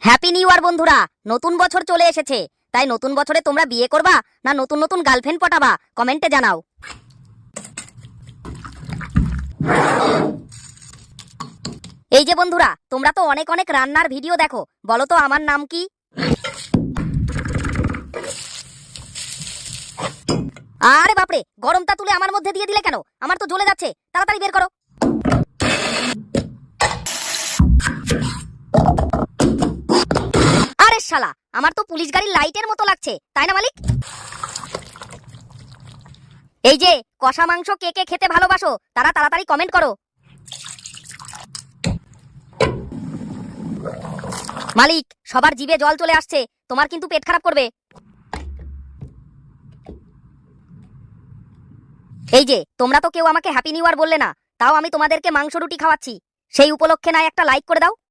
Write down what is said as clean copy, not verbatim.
Happy new year বন্ধুরা। নতুন বছর চলে এসেছে, তাই নতুন বছরে তোমরা বিয়ে করবা না নতুন নতুন গার্লফ্রেন্ড পটাবা? কমেন্টে জানাও। এই যে বন্ধুরা, তোমরা তো অনেক অনেক রান্নার ভিডিও দেখো, বলো তো আমার নাম কি? আরে বাপরে, গরমটা তুলে আমার মধ্যে দিয়ে দিলে কেন? আমার তো জ্বলে যাচ্ছে, তাড়াতাড়ি বের করো। আরে শালা, আমার তো পুলিশ গাড়ির লাইটের মতো লাগছে, তাই না মালিক? এই যে কষা মাংস কে কে খেতে ভালোবাসো তারা তাড়াতাড়ি কমেন্ট করো। মালিক, সবার জিভে জল চলে আসছে, তোমার কিন্তু পেট খারাপ করবে। এই যে তোমরা তো কেউ আমাকে হ্যাপি নিউ ইয়ার বললে না, তাও আমি তোমাদেরকে মাংস রুটি খাওয়াচ্ছি, সেই উপলক্ষে না একটা লাইক করে দাও।